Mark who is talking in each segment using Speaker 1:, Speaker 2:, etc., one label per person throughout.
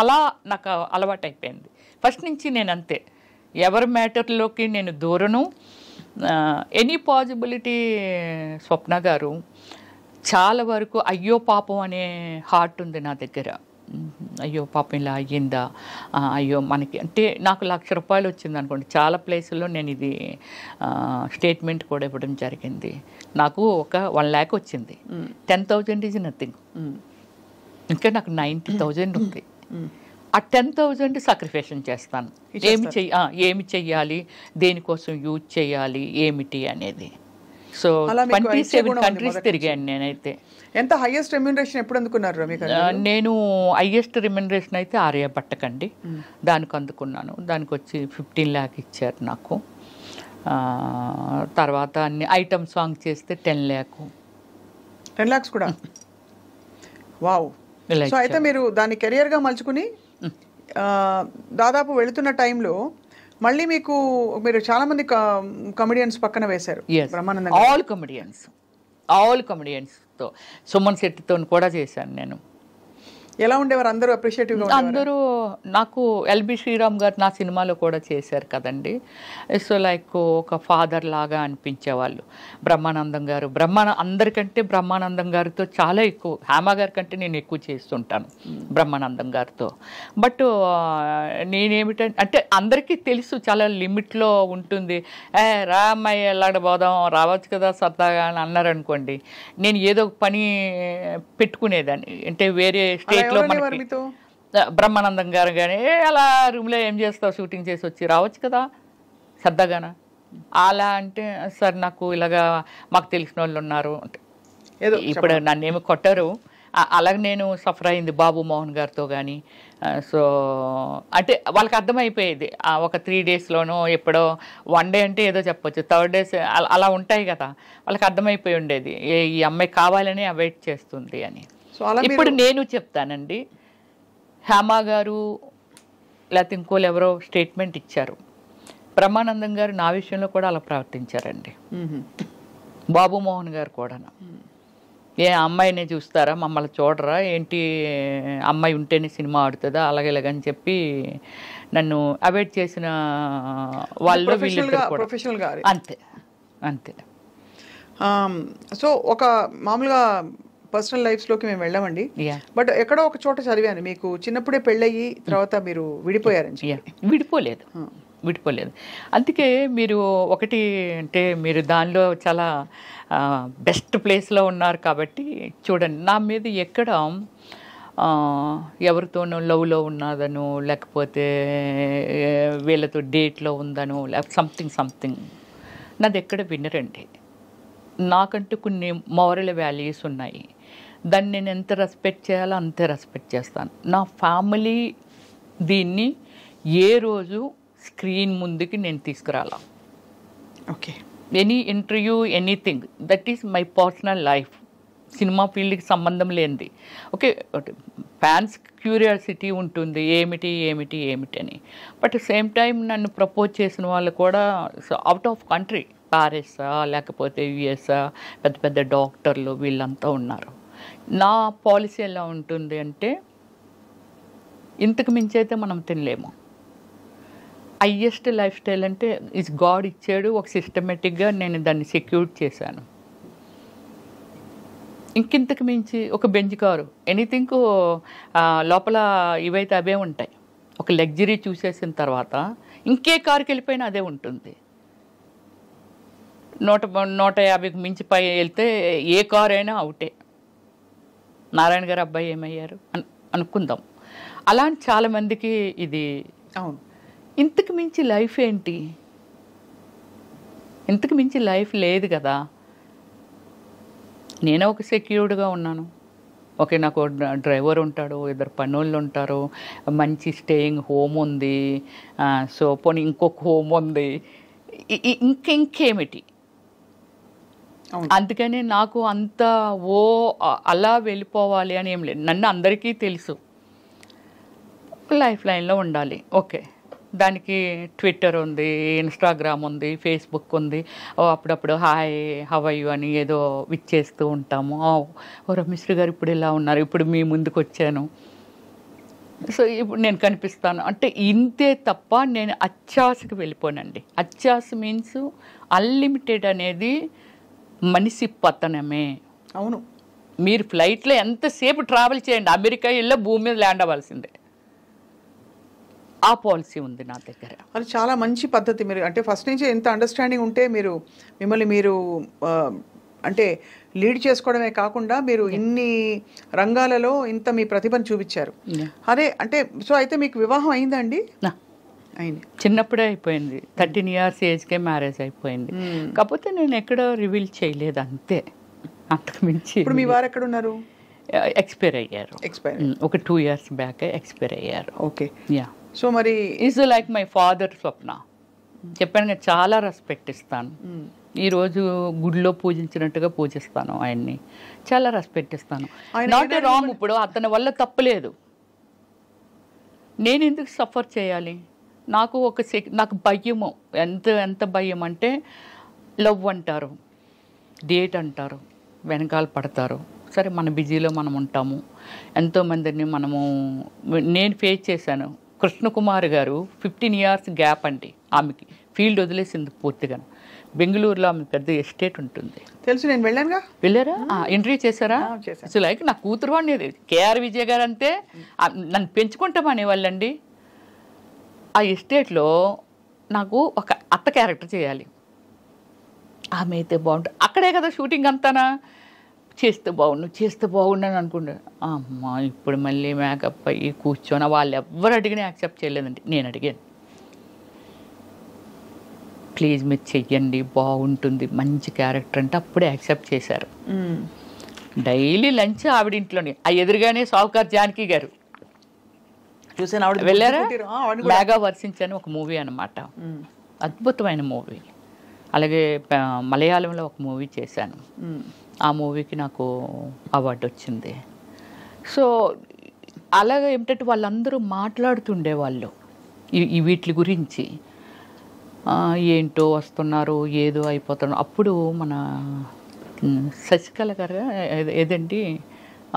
Speaker 1: అలా నాకు అలవాటైపోయింది ఫస్ట్ నుంచి. నేను అంతే, ఎవరి మ్యాటర్లోకి నేను దూరను. ఎనీ పాసిబిలిటీ స్వప్న గారు చాలా వరకు అయ్యో పాపం అనే హార్ట్ ఉంది నా దగ్గర. అయ్యో పాపం ఇలా అయ్యిందా, అయ్యో మనకి అంటే నాకు ₹1,00,000 వచ్చింది అనుకోండి, చాలా ప్లేసుల్లో నేను ఇది స్టేట్మెంట్ కూడా ఇవ్వడం జరిగింది. నాకు ఒక 1,00,000 వచ్చింది, 10,000 ఈజ్ నథింగ్. ఇంకా నాకు 90,000 ఉంది. ఆ 10,000 సాక్రిఫికేషన్ చేస్తాను. ఏమి చెయ్యాలి, దేనికోసం యూజ్ చేయాలి, ఏమిటి అనేది. సో 27 కంట్రీస్ తిరిగాను నేనైతే.
Speaker 2: ఎంత హైయెస్ట్ రెమ్యూనరేషన్ ఎప్పుడు అందుకున్నారు రమ్య?
Speaker 1: నేను హైయెస్ట్ రెమ్యూనరేషన్ అయితే ఆర్యభట్టకండి, దానికి అందుకున్నాను. దానికి వచ్చి 15 lakh ఇచ్చారు నాకు. తర్వాత అన్ని ఐటమ్ సాంగ్ చేస్తే 10 lakh.
Speaker 2: 10 lakhs కూడా. వావ్. సో అయితే మీరు దాన్ని కెరియర్గా మలుచుకుని దాదాపు వెళుతున్న టైంలో మళ్ళీ మీరు చాలా మంది కమెడియన్స్ పక్కన వేశారు. బ్రహ్మానందం
Speaker 1: ఆల్ కమెడియన్స్తో, సుమన్ శెట్టితో కూడా చేశాను నేను.
Speaker 2: ఎలా ఉండేవారు అందరూ? అప్రిషియేటివ్గా
Speaker 1: అందరూ. నాకు ఎల్బి శ్రీరామ్ గారు నా సినిమాలో కూడా చేశారు కదండి. సో లైక్ ఒక ఫాదర్ లాగా అనిపించేవాళ్ళు. బ్రహ్మానందం గారు, అందరికంటే బ్రహ్మానందం గారితో చాలా ఎక్కువ, హేమ గారి కంటే నేను ఎక్కువ చేస్తుంటాను బ్రహ్మానందం గారితో. బట్ నేనేమిటంటే అంటే అందరికీ తెలుసు చాలా లిమిట్లో ఉంటుంది. రామయ్య ఎల్లాడబోదాం, రావచ్చు కదా సరదాగా అని అన్నారనుకోండి, నేను ఏదో పని పెట్టుకునేదాన్ని. అంటే వేరే స్టేట్లో బ్రహ్మానందం గారు కానీ అలా రూమ్లో ఏం చేస్తావు, షూటింగ్ చేసి వచ్చి రావచ్చు కదా సరదాగానా అలా అంటే, సార్ నాకు ఇలాగా మాకు తెలిసిన వాళ్ళు ఉన్నారు అంటే, ఇప్పుడు నన్నేమి కొట్టారు. అలాగే నేను సఫర్ అయింది బాబు మోహన్ గారితో కానీ. సో అంటే వాళ్ళకి అర్థమైపోయేది ఒక 3 daysలోనో ఎప్పుడో 1 day అంటే ఏదో చెప్పొచ్చు, 3rd day అలా ఉంటాయి కదా, వాళ్ళకి అర్థమైపోయి ఉండేది ఈ అమ్మాయి కావాలని అవాయిడ్ చేస్తుంది అని. ఇప్పుడు నేను చెప్తానండి, హేమ గారు లేకపోతే ఇంకోళ్ళు ఎవరో స్టేట్మెంట్ ఇచ్చారు, బ్రహ్మానందం గారు నా విషయంలో కూడా అలా ప్రవర్తించారండి. బాబు మోహన్ గారు కూడా, ఏ అమ్మాయిని చూస్తారా, మమ్మల్ని చూడరా ఏంటి, అమ్మాయి ఉంటేనే సినిమా ఆడుతుందా, అలాగే ఇలాగని చెప్పి నన్ను అవాయిడ్ చేసిన వాళ్ళు వీళ్ళు అంతే అంతే.
Speaker 2: సో ఒక మామూలుగా పర్సనల్ లైఫ్స్లోకి మేము వెళ్ళామండి, బట్ ఎక్కడో ఒక చోట చదివాను మీకు చిన్నప్పుడే పెళ్ళయ్యి తర్వాత మీరు విడిపోయారని.
Speaker 1: విడిపోలేదు. అందుకే మీరు ఒకటి అంటే మీరు దానిలో చాలా బెస్ట్ ప్లేస్లో ఉన్నారు కాబట్టి చూడండి, నా మీద ఎక్కడ ఎవరితోనో లవ్లో ఉన్నదనో లేకపోతే వీళ్ళతో డేట్లో ఉందనో లేకపోతే సంథింగ్ నాది ఎక్కడ వినరండి. నాకంటూ కొన్ని మోరల్ వాల్యూస్ ఉన్నాయి, దాన్ని నేను ఎంత రెస్పెక్ట్ చేయాలో అంతే రెస్పెక్ట్ చేస్తాను. నా ఫ్యామిలీ దీన్ని ఏ రోజు స్క్రీన్ ముందుకి నేను తీసుకురాలా.
Speaker 2: Okay,
Speaker 1: any interview anything that is my personal life, cinema ఫీల్డ్కి సంబంధం లేనిది. ఓకే, ఫ్యాన్స్ క్యూరియాసిటీ ఉంటుంది ఏమిటి అని, బట్ సేమ్ టైం నన్ను ప్రపోజ్ చేసిన వాళ్ళు కూడా అవుట్ ఆఫ్ కంట్రీ, ప్యారిస్ లేకపోతే యుఎస్ పెద్ద పెద్ద డాక్టర్లు వీళ్ళంతా ఉన్నారు. నా పాలసీ ఎలా ఉంటుంది అంటే, ఇంతకు మించి అయితే మనం తినలేము. హయ్యెస్ట్ లైఫ్ స్టైల్ అంటే ఇస్ గాడ్ ఇచ్చాడు, ఒక సిస్టమేటిక్గా నేను దాన్ని సెక్యూర్ చేశాను. ఇంకింతకు మించి ఒక బెంచ్ కారు ఎనీథింగ్ లోపల ఇవైతే అవే ఉంటాయి. ఒక లగ్జరీ చూసేసిన తర్వాత ఇంకే కారుకి వెళ్ళిపోయినా అదే ఉంటుంది. 150కి మించి పై వెళ్తే ఏ కారు అయినా అవుటే. నారాయణ గారు అబ్బాయి ఏమయ్యారు అనుకుందాం. అలాంటి చాలామందికి ఇది
Speaker 2: అవును.
Speaker 1: ఇంతకు మించి లైఫ్ ఏంటి, ఇంతకు మించి లైఫ్ లేదు కదా. నేనే ఒక సెక్యూర్డ్గా ఉన్నాను. ఓకే, నాకు డ్రైవర్ ఉంటాడు, 2 పనోళ్ళు ఉంటారు, మంచి స్టేయింగ్ హోమ్ ఉంది, సో పోనీ ఇంకొక హోమ్ ఉంది, ఇంకేమిటి. అందుకని నాకు అంత అలా వెళ్ళిపోవాలి అని ఏం లేదు. నన్ను అందరికీ తెలుసు, లైఫ్ లైన్లో ఉండాలి. ఓకే, దానికి ట్విట్టర్ ఉంది, ఇన్స్టాగ్రామ్ ఉంది, ఫేస్బుక్ ఉంది. అప్పుడప్పుడు హాయ్ హౌ ఆర్ యు అని ఏదో విచ్చేస్తూ ఉంటాము. ఓ రమేష్ గారు ఇప్పుడు ఇలా ఉన్నారు, ఇప్పుడు మీ ముందుకు వచ్చాను. సో ఇప్పుడు నేను కనిపిస్తాను అంటే ఇంతే తప్ప నేను అత్యాశకు వెళ్ళిపోనండి. అత్యాశ మీన్స్ అన్లిమిటెడ్ అనేది మనిషి పతనమే.
Speaker 2: అవును,
Speaker 1: మీరు ఫ్లైట్లో ఎంతసేపు ట్రావెల్ చేయండి, అమెరికా వెళ్ళి భూమి మీద ల్యాండ్ అవ్వాల్సిందే. ఆ పాలసీ ఉంది నా దగ్గర.
Speaker 2: అది చాలా మంచి పద్ధతి. మీరు అంటే ఫస్ట్ నుంచి ఎంత అండర్స్టాండింగ్ ఉంటే మీరు మిమ్మల్ని మీరు అంటే లీడ్ చేసుకోవడమే కాకుండా మీరు ఇన్ని రంగాలలో ఇంత మీ ప్రతిభను చూపించారు. అదే అంటే సో అయితే మీకు వివాహం అయిందండి? అయింది,
Speaker 1: చిన్నప్పుడే అయిపోయింది. 13 years ఏజ్కే మ్యారేజ్ అయిపోయింది. కాకపోతే నేను ఎక్కడ రివీల్ చేయలేదు అంతే, అంతకు మించి.
Speaker 2: ఇప్పుడు మీ వారు ఎక్కడ ఉన్నారు?
Speaker 1: ఎక్స్పైర్ అయ్యారు. ఒక 2 years బ్యాక్ ఎక్స్పైర్ అయ్యారు.
Speaker 2: Okay,
Speaker 1: yeah.
Speaker 2: సో మరి
Speaker 1: ఈజ్ లైక్ మై ఫాదర్. స్వప్న చెప్పాను కదా, చాలా రెస్పెక్ట్ ఇస్తాను. ఈరోజు గుడిలో పూజించినట్టుగా పూజిస్తాను ఆయన్ని, చాలా రెస్పెక్ట్ ఇస్తాను. Not a wrong. ఇప్పుడు అతని వల్ల తప్పలేదు, నేను ఎందుకు సఫర్ చేయాలి? నాకు నాకు భయము, ఎంత భయం అంటే లవ్ అంటారు, డేట్ అంటారు, వెనకాల పడతారు. సరే, మన బిజీలో మనం ఉంటాము. ఎంతోమందిని నేను ఫేస్ చేశాను. కృష్ణకుమార్ గారు 15 years గ్యాప్ అండి. ఆమెకి ఫీల్డ్ వదిలేసింది పూర్తిగా. బెంగళూరులో ఆమె పెద్ద ఎస్టేట్ ఉంటుంది,
Speaker 2: తెలుసు, నేను వెళ్ళానుగా.
Speaker 1: వెళ్ళారా? ఇంటర్వ్యూ చేశారా? అసలు లైక్ నా కూతురు వాడిని కేఆర్ విజయ్ గారు అంతే నన్ను పెంచుకుంటామనే వాళ్ళండి. ఆ ఎస్టేట్లో నాకు ఒక అత్త క్యారెక్టర్ చేయాలి, ఆమె అయితే బాగుంటుంది. అక్కడే కదా షూటింగ్ అంతానా. చేస్తే బాగుండని అనుకుంటా. అమ్మ ఇప్పుడు మళ్ళీ మేకప్ అయ్యి కూర్చొని వాళ్ళు ఎవరు అడిగినా యాక్సెప్ట్ చేయలేదండి. నేను అడిగాను, ప్లీజ్ మీరు చెయ్యండి, బాగుంటుంది, మంచి క్యారెక్టర్ అంటే అప్పుడే యాక్సెప్ట్ చేశారు. డైలీ లంచ్ ఆవిడ ఇంట్లోనే. ఆ ఎదురుగానే సావుకార్ జానకి గారు
Speaker 2: చూసాను, ఆవిడ
Speaker 1: వెళ్ళారా? మేఘా వర్షించని ఒక మూవీ అనమాట, అద్భుతమైన మూవీ. అలాగే మలయాళంలో ఒక మూవీ చేశాను, ఆ మూవీకి నాకు అవార్డు వచ్చింది. సో అలాగే ఏమిటంటే వాళ్ళందరూ మాట్లాడుతుండేవాళ్ళు వీటి గురించి. ఏంటో వస్తున్నారు, ఏదో అయిపోతున్నారు. అప్పుడు మన శశికళ గారు ఏదండి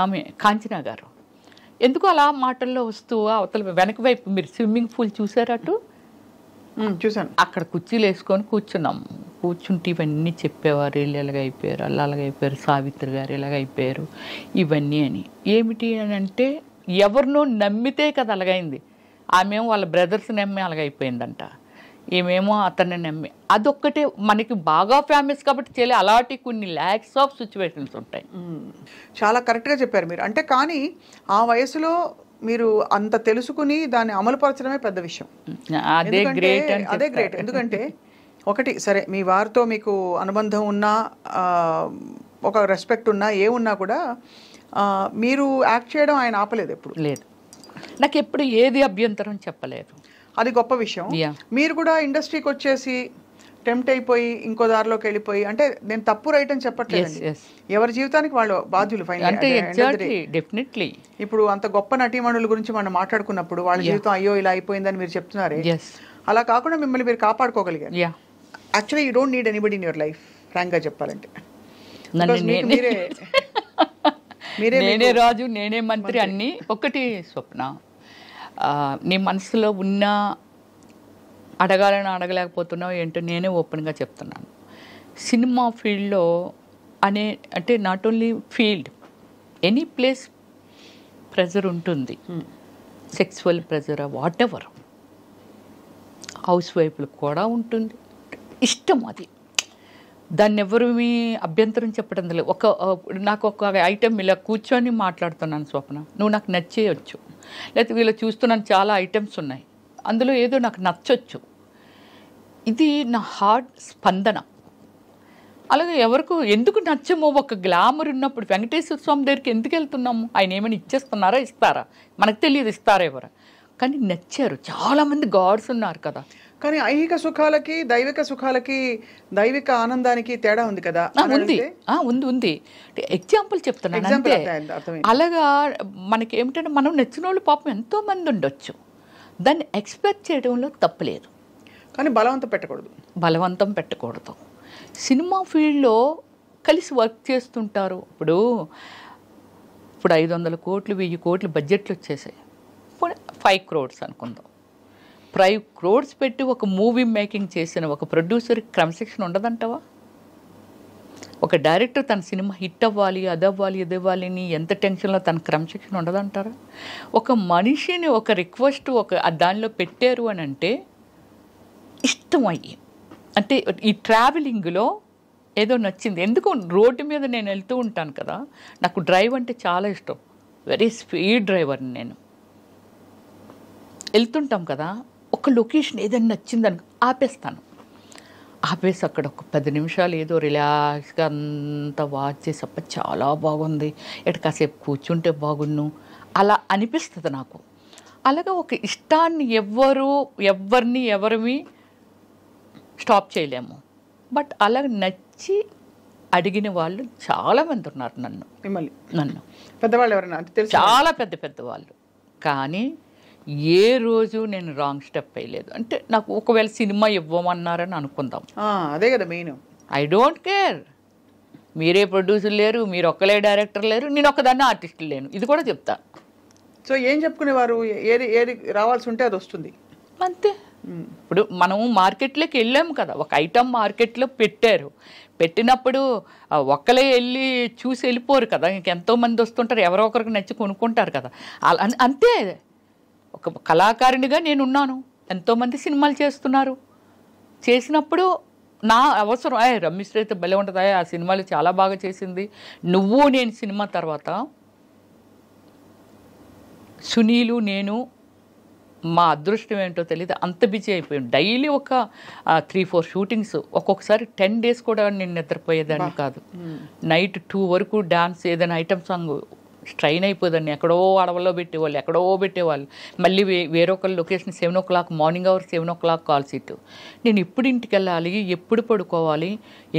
Speaker 1: ఆమె కాంచనా గారు ఎందుకు అలా మాటల్లో వస్తూ అవతల వెనక వైపు, మీరు స్విమ్మింగ్ పూల్ చూసారా? అటు
Speaker 2: చూసాను.
Speaker 1: అక్కడ కుర్చీలు వేసుకొని కూర్చున్నాం. కూర్చుంటే ఇవన్నీ చెప్పేవారు, వీళ్ళు ఎలాగైపోయారు, అలా అలాగైపోయారు, సావిత్రి గారు ఎలాగైపోయారు, ఇవన్నీ అని. ఏమిటి అని అంటే ఎవరినో నమ్మితే కదా అలాగైంది. ఆమెమో వాళ్ళ బ్రదర్స్ నమ్మి అలాగైపోయిందంట, ఏమేమో అతన్ని నమ్మి. అదొక్కటే మనకి బాగా ఫేమస్ కాబట్టి చేయలే. అలాంటి కొన్ని ల్యాక్స్ ఆఫ్ సిచ్యువేషన్స్ ఉంటాయి.
Speaker 2: చాలా కరెక్ట్గా చెప్పారు మీరు. అంటే కానీ ఆ వయసులో మీరు అంత తెలుసుకుని దాన్ని అమలుపరచడమే పెద్ద విషయం.
Speaker 1: అదే గ్రేట్.
Speaker 2: ఎందుకంటే ఒకటి, సరే మీ వారితో మీకు అనుబంధం ఉన్నా, ఒక రెస్పెక్ట్ ఉన్నా, ఏమున్నా కూడా మీరు యాక్ట్ చేయడం ఆయన ఆపలేదు ఎప్పుడు.
Speaker 1: లేదు, నాకు ఎప్పుడు ఏది అభ్యంతరం చెప్పలేదు.
Speaker 2: అది గొప్ప విషయం. మీరు కూడా ఇండస్ట్రీకి వచ్చేసి టెంప్ట్ అయిపోయి ఇంకో దారిలోకి వెళ్ళిపోయి, అంటే నేను తప్పు రైట్ అని చెప్పట్లేదు, ఎవరి జీవితానికి వాళ్ళు బాధ్యులు.
Speaker 1: డెఫినెట్లీ
Speaker 2: ఇప్పుడు అంత గొప్ప నటీమణుల గురించి మనం మాట్లాడుకున్నప్పుడు వాళ్ళ జీవితం అయ్యో ఇలా అయిపోయిందని మీరు చెప్తున్నారే, అలా కాకుండా మిమ్మల్ని మీరు కాపాడుకోగలిగారు. Actually you don't need anybody in your life, ఫ్రాంక్గా చెప్పాలంటే.
Speaker 1: నేనే రాజు, నేనే మంత్రి అన్నీ. ఒకటి స్వప్న, నీ మనసులో ఉన్న అడగాలని అడగలేకపోతున్నావు ఏంటో నేనే ఓపెన్గా చెప్తున్నాను. సినిమా ఫీల్డ్లో అంటే not only field, any place pressure ఉంటుంది. Sexual pressure, whatever. House వైఫ్లకు కూడా ఉంటుంది. ఇష్టం అది, దాన్ని ఎవరు మీ అభ్యంతరం చెప్పడం లేదు. నాకు ఒక ఐటెం ఇలా కూర్చొని మాట్లాడుతున్నాను స్వప్న, నువ్వు నాకు నచ్చేయచ్చు, లేకపోతే వీళ్ళు చూస్తున్నాను చాలా ఐటమ్స్ ఉన్నాయి, అందులో ఏదో నాకు నచ్చొచ్చు. ఇది నా హార్ట్ స్పందన. అలాగే ఎవరికి ఎందుకు నచ్చమో, ఒక గ్లామర్ ఉన్నప్పుడు వెంకటేశ్వర స్వామి దగ్గరికి ఎందుకు వెళ్తున్నాము? ఆయన ఏమైనా ఇచ్చేస్తున్నారా, ఇస్తారా? మనకు తెలియదు ఇస్తారా ఎవరు, కానీ నచ్చారు. చాలామంది గాడ్స్ ఉన్నారు కదా.
Speaker 2: కానీ ఐహిక సుఖాలకి దైవిక సుఖాలకి, దైవిక ఆనందానికి తేడా ఉంది కదా.
Speaker 1: ఉంది. ఎగ్జాంపుల్ చెప్తున్నాను అంతే. అలాగా మనకి ఏమిటంటే మనం నచ్చిన వాళ్ళు పాపం ఎంతోమంది ఉండొచ్చు, దాన్ని ఎక్స్పెక్ట్ చేయడంలో తప్పలేదు,
Speaker 2: కానీ బలవంతం పెట్టకూడదు.
Speaker 1: సినిమా ఫీల్డ్లో కలిసి వర్క్ చేస్తుంటారు. ఇప్పుడు 500 కోట్లు 1000 కోట్లు బడ్జెట్లు వచ్చేసాయి. 5 crores అనుకుందాం. 5 crores పెట్టి ఒక మూవీ మేకింగ్ చేసిన ఒక ప్రొడ్యూసర్కి క్రమశిక్షణ ఉండదంటావా? ఒక డైరెక్టర్ తన సినిమా హిట్ అవ్వాలి, అదవ్వాలి, ఇదవ్వాలి అని ఎంత టెన్షన్లో తన క్రమశిక్షణ ఉండదంటారా? ఒక మనిషిని ఒక రిక్వెస్ట్ దానిలో పెట్టారు అని అంటే ఇష్టం అయ్యి, అంటే ఈ ట్రావెలింగ్లో ఏదో నచ్చింది. ఎందుకు రోడ్డు మీద నేను వెళ్తూ ఉంటాను కదా, నాకు డ్రైవ్ అంటే చాలా ఇష్టం. వెరీ స్పీడ్ డ్రైవర్ని నేను. వెళ్తుంటాం కదా, ఒక లొకేషన్ ఏదైనా నచ్చిందని ఆపేస్తాను. ఆపేసి అక్కడ ఒక 10 నిమిషాలు ఏదో రిలాక్స్గా అంతా వాచ్ చేసి అప్ప చాలా బాగుంది, ఎటు కాసేపు కూర్చుంటే బాగున్ను అలా అనిపిస్తుంది నాకు. అలాగే ఒక ఇష్టాన్ని ఎవరిని స్టాప్ చేయలేము. బట్ అలా నచ్చి అడిగిన వాళ్ళు చాలామంది ఉన్నారు నన్ను
Speaker 2: పెద్దవాళ్ళు ఎవరైనా తెలుసు,
Speaker 1: చాలా పెద్దవాళ్ళు. కానీ ఏ రోజు నేను రాంగ్ స్టెప్ వేయలేదు. అంటే నాకు ఒకవేళ సినిమా ఇవ్వమన్నారని అనుకుందాం,
Speaker 2: అదే కదా మెయిన్.
Speaker 1: I don't care. మీరే ప్రొడ్యూసర్ లేరు, మీరు ఒక్కలే డైరెక్టర్ లేరు, నేను ఒక్కదాన్ని ఆర్టిస్ట్ లేను, ఇది కూడా చెప్తా.
Speaker 2: సో ఏం చెప్పుకునేవారు, ఏది రావాల్సి ఉంటే అది వస్తుంది
Speaker 1: అంతే. ఇప్పుడు మనము మార్కెట్లోకి వెళ్ళాము కదా, ఒక ఐటమ్ మార్కెట్లో పెట్టినప్పుడు ఒక్కలే వెళ్ళి చూసి వెళ్ళిపోరు కదా, ఇంకెంతోమంది వస్తుంటారు, ఎవరో ఒకరికి నచ్చి కొనుక్కుంటారు కదా. అంతే. ఒక కళాకారునిగా నేనున్నాను, ఎంతోమంది సినిమాలు చేసినప్పుడు నా అవసరం రమ్యశ్రీ అయితే భలే ఉంటుంది, ఆ సినిమాలు చాలా బాగా చేసింది. నేను సినిమా తర్వాత సునీలు నేను మా అదృష్టం ఏంటో తెలియదు, అంత బిజీ అయిపోయాం. డైలీ ఒక 3-4 షూటింగ్స్, ఒక్కొక్కసారి 10 days కూడా నేను నిద్రపోయేదాన్ని కాదు. నైట్ 2 వరకు డాన్స్, ఏదైనా ఐటమ్ సాంగ్ స్ట్రైన్ అయిపోదాన్ని. ఎక్కడో అడవుల్లో పెట్టేవాళ్ళు. మళ్ళీ వేరొకరు location 7 o'clock, morning hour 7 o'clock call seat. నేను ఎప్పుడు ఇంటికి వెళ్ళాలి, ఎప్పుడు పడుకోవాలి,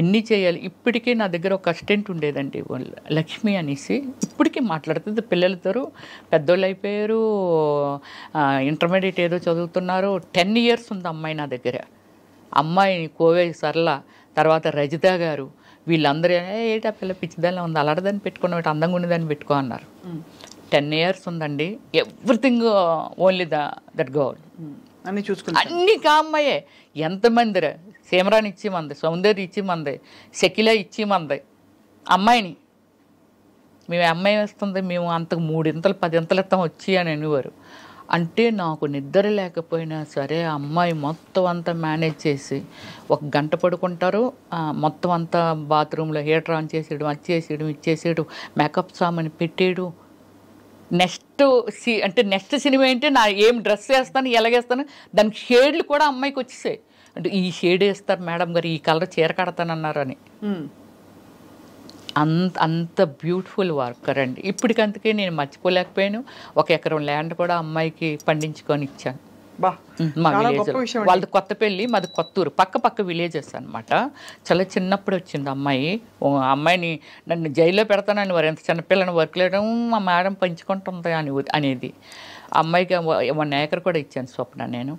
Speaker 1: ఎన్ని చేయాలి. ఇప్పటికే నా దగ్గర ఒక అసిస్టెంట్ ఉండేదండి, లక్ష్మి అనేసి. ఇప్పటికీ మాట్లాడుతుంది. పిల్లలతో పెద్దోళ్ళు అయిపోయారు, ఇంటర్మీడియట్ ఏదో చదువుతున్నారు. 10 years ఉంది అమ్మాయి నా దగ్గర. అమ్మాయి కోవే సరళ, తర్వాత రజిత గారు, వీళ్ళందరూ ఏటా పిల్ల పిచ్చిదాన్ని ఉంది, అలాడదాన్ని పెట్టుకున్న అందంగా ఉండేదాన్ని పెట్టుకో అన్నారు. 10 years ఉందండి. Everything only that girl. అన్నీ అమ్మాయే. ఎంతమంది సీమరాని ఇచ్చి మంది, సౌందర్య ఇచ్చి మంది, శకిల ఇచ్చి మంది. అమ్మాయిని మేము అమ్మాయి వేస్తుంది, మేము అంతకు 3 ఇంతలు 10 ఇంతలు ఇస్తాం వచ్చి అని అనేవారు. అంటే నాకు నిద్ర లేకపోయినా సరే అమ్మాయి మొత్తం అంతా మేనేజ్ చేసి, 1 గంట పడుకుంటారు, మొత్తం అంతా బాత్రూంలో హీటర్ ఆన్ చేసేయడం, అది చేసేయడం, ఇచ్చేసేయడం, మేకప్ సామాన్ పెట్టేయడం. నెక్స్ట్ సినిమా ఏంటి, నా ఏం డ్రెస్ వేస్తాను, ఎలాగేస్తాను, దానికి షేడ్లు కూడా అమ్మాయికి వచ్చేసాయి. అంటే ఈ షేడ్ వేస్తారు మేడం గారు, ఈ కలర్ చీర కడతానన్నారని. అంత బ్యూటిఫుల్ వర్కర్ అండి. ఇప్పటికంతకే నేను మర్చిపోలేకపోయాను. 1 ఎకరం ల్యాండ్ కూడా అమ్మాయికి పండించుకొని ఇచ్చాను మా విలేజ్. వాళ్ళది కొత్తపల్లి, మాది కొత్తూరు, పక్క విలేజెస్ అనమాట. చాలా చిన్నప్పుడు వచ్చింది అమ్మాయిని నన్ను జైల్లో పెడతానని వారు, ఎంత చిన్నపిల్లని వర్క్ లేయడం మా మేడం పంచుకుంటుంది అనేది. అమ్మాయికి 1 acre కూడా ఇచ్చాను స్వప్న నేను.